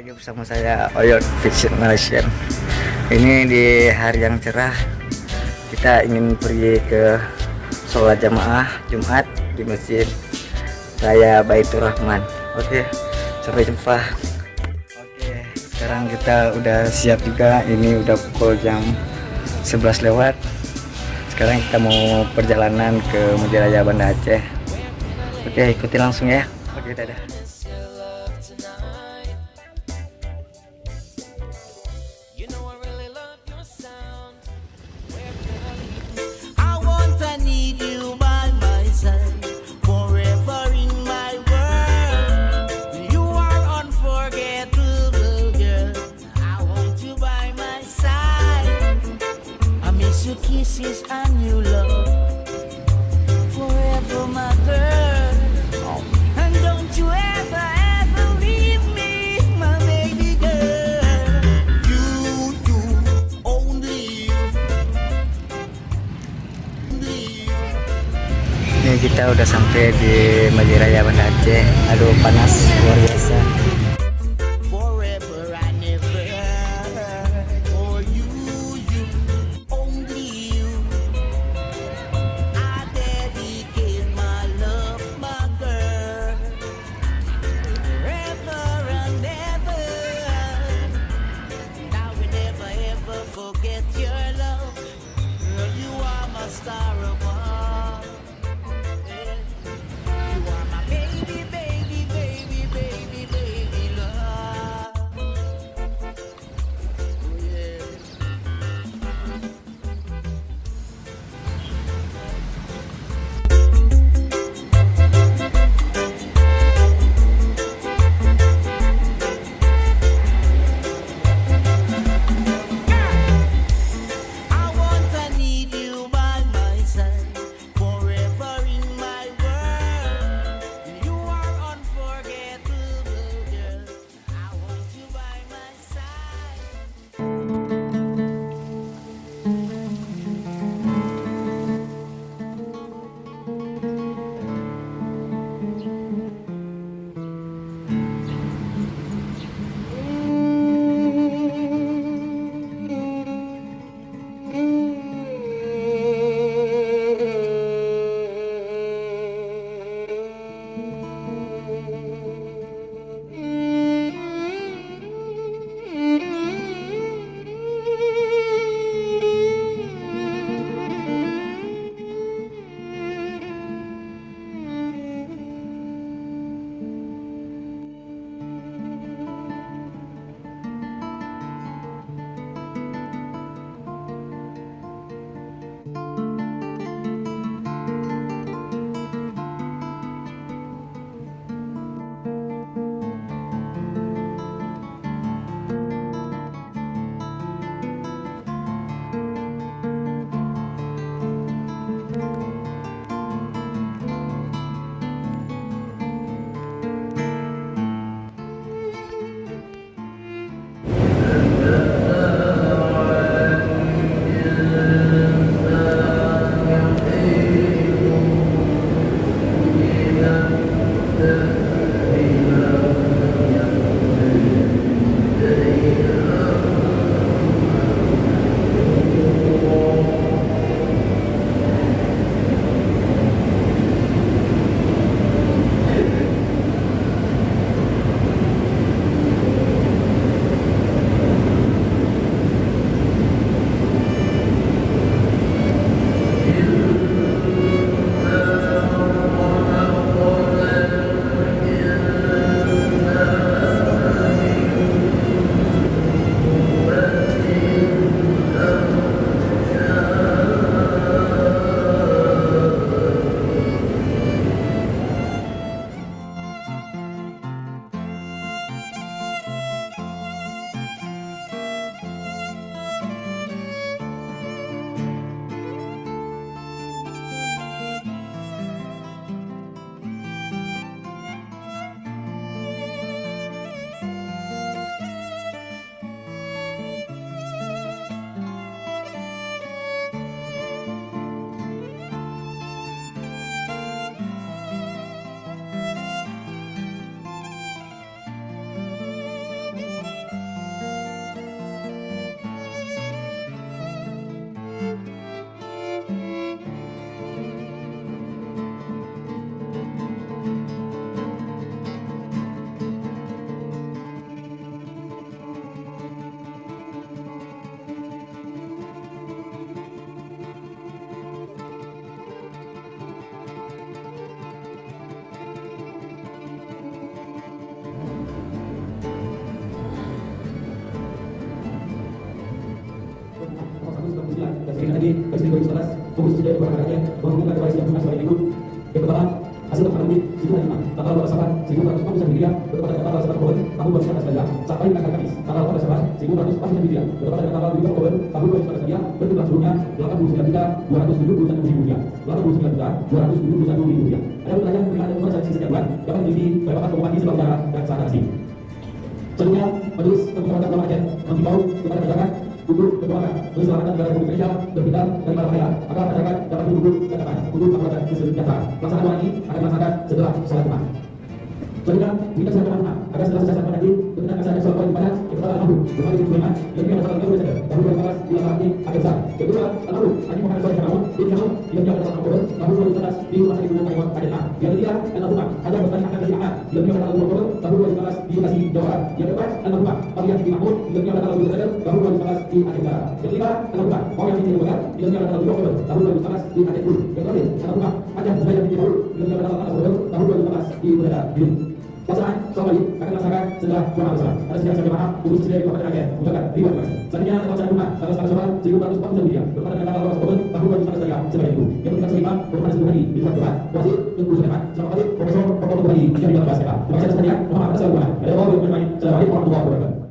lagi bersama saya Oyot Fiction Malaysia. Ini di hari yang cerah, kita ingin pergi ke sholat jamaah Jumat di Masjid Raya Baitur Rahman. Oke, sampai jumpa. Oke, sekarang kita udah siap juga. Ini udah pukul jam 11 lewat. Sekarang kita mau perjalanan ke Masjid Raya Banda Aceh. Oke, ikuti langsung ya. Oke, dadah. Your kisses and your love forever, my girl. And don't you ever, ever leave me, my baby girl. You, only you. Ini kita udah sampai di Masjid Raya Banda Aceh. Aduh, panas luar biasa. Forget your love, girl, you are my star above. You are my baby, baby, baby, baby, baby love. Oh, yeah. Khusus Sdn Kelurahan Aceh menghubungkan kepada sidang tunas sebagai berikut. Yang pertama, hasil rekaman audit Sidang 5 tanggal 12 1949 Hijriah bertepatan dengan tanggal 9 Oktober tahun 2019 sampai dengan hari Kamis tanggal 14 1949 Hijriah bertepatan dengan tanggal 7 Oktober tahun 2019 berjumlah seluruhnya 89.271.000 rupiah. 89.271.000 rupiah. Ada pertanyaan terkait dengan saksi sekian bulan dapat diikuti oleh Bapak Bupati sebelah utara dan saksi. Selanjutnya, Majelis Kehormatan Ulama Aceh menghimbau kepada masyarakat untuk berdoakan keselamatan negara Republik Indonesia berpindah dari bahaya agar masyarakat dapat duduk dan dapat untuk melakukan kesejahteraan. Pelaksanaan doa ini akan dilaksanakan setelah sholat Jumat. Selanjutnya, kita silakan teman-teman agar setelah selesai pada nanti berkenan akan ada sholat ibadah yang pertama al-Mahmud Bukhari bin Sulaiman yang dia adalah Nabi Muhammad tahun 2014 di Lampang akhir besar. Kedua, al-Mahmud Haji Muhammad Saleh Karamun bin Syahud yang dia adalah Oktober tahun 2014 di Rumah Sakit Umum Taiwan Aceh. Yang ketiga, al-Mahmud Haji Muhammad Ahmad bin Ahmad yang dia adalah Oktober tahun 2014 di Bekasi Jawa Barat. Yang keempat, al-Mahmud Abiyah bin Mahmud yang dia adalah Abu Zaid tahun 2014 di Aceh Barat. Yang kelima, al-Mahmud Mawiyah bin Bakar yang dia adalah Oktober tahun 2014 di Aceh Timur. Yang terakhir, al-Mahmud Hajah Zubair bin Mahmud yang dia adalah Oktober tahun 2014 di Udara Biru. Pelaksanaan sholat Id akan dilaksanakan setelah jamaah bersalat. Ada sekian saja jamaah untuk sendiri di Kabupaten Aceh. Ucapkan terima kasih. Selanjutnya pelaksanaan rumah tanggal 9 Syawal 1449 Hijriah bertepatan dengan tanggal 12 Oktober tahun 2019 sebagai itu. Yang berikan selipan Bapak Nasir Hadi di Tuan Tuhan. Wasit Tengku Sulaiman. Selamat pagi Profesor Dr. Hadi yang di dalam kelas kita. Terima kasih atas perhatian. Muhammad Rasulullah. Ada Allah yang bermain. Assalamualaikum warahmatullahi wabarakatuh.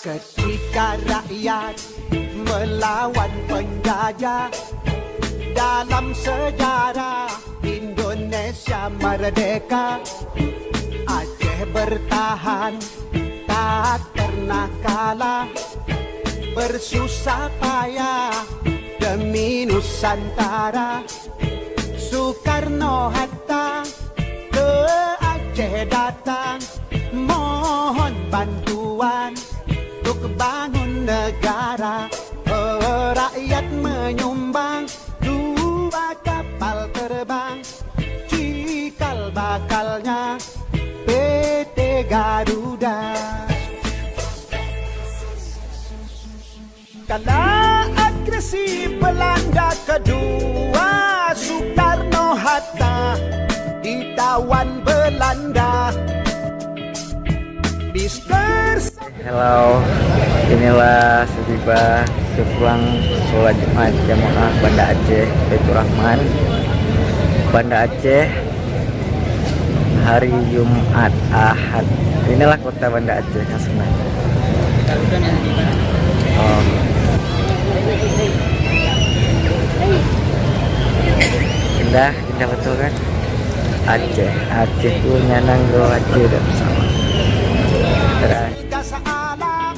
Ketika rakyat melawan penjajah dalam sejarah Indonesia merdeka, Aceh bertahan tak pernah kalah, bersusah payah demi Nusantara. Soekarno-Hatta ke Aceh datang, mohon bantuan untuk bangun negara. Rakyat menyumbang 2 kapal terbang, cikal bakalnya PT Garuda. Kala agresi Belanda kedua, Soekarno-Hatta ditawan Belanda. Halo, inilah setiba sepulang sholat Jumat jamaah Banda Aceh Baitur Rahman, Banda Aceh, hari Jumat Ahad. Inilah kota Banda Aceh yang sebenarnya. Oh. Indah betul kan? Aceh punya nanggo Aceh dan bersama. Alam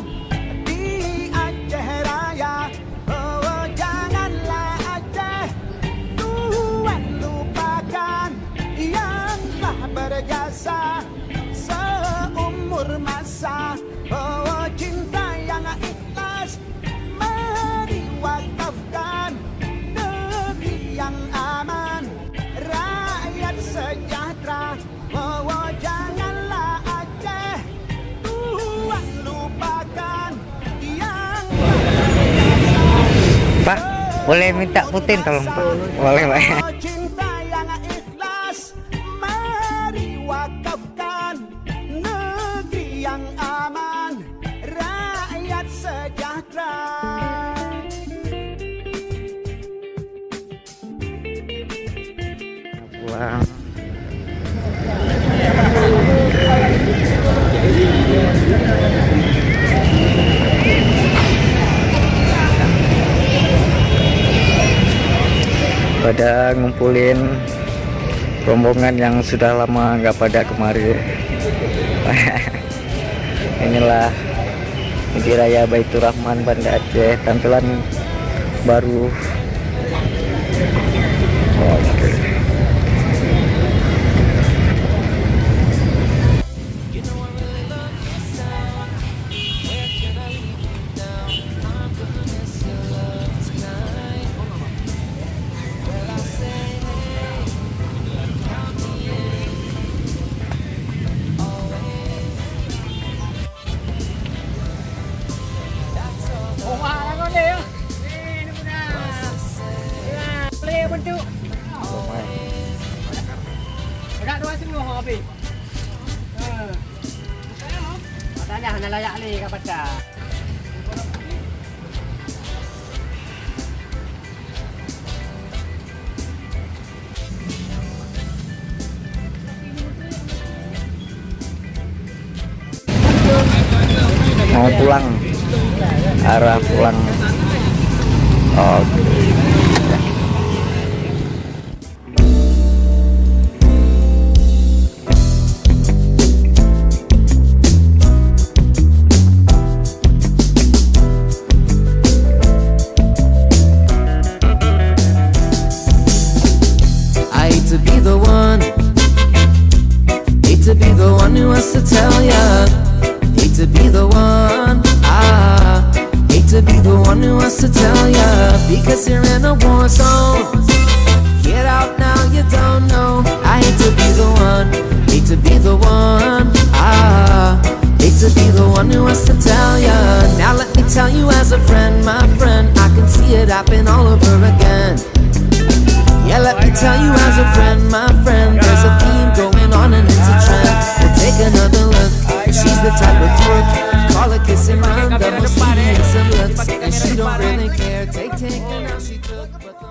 di Aceh Raya, oh janganlah Aceh Tuhan lupakan yang telah berjasa seumur masa. Oh cinta yang ikhlas mari wakafkan, negeri yang aman, rakyat sejahtera. Oh janganlah Aceh Tuhan lupakan yang. Pak, boleh minta Putin tolong Pak? Boleh Pak. Cinta yang ikhlas mari wakafkan, negeri yang aman, rakyat sejahtera. Pulang. Pada ngumpulin rombongan yang sudah lama nggak pada kemari. Inilah Masjid Raya Baitur Rahman Banda Aceh, tampilan baru. Oke. Tanya hana layak li ka baca. Mau pulang, arah pulang. Oke. To be the one, hate to be the one who has to tell ya, hate to be the one, hate to be the one who has to tell ya, because you're in a war zone, get out now, you don't know, I hate to be the one, hate to be the one, hate to be the one who has to tell ya. Now let me tell you as a friend, my friend, I can see it happen all over again. Yeah, let me tell you as a friend, my friend, there's a theme going on and it's a trend. We'll take another look, she's the type of crook, call her kissing run, the most devious of looks, and she don't really care, take her now she took, but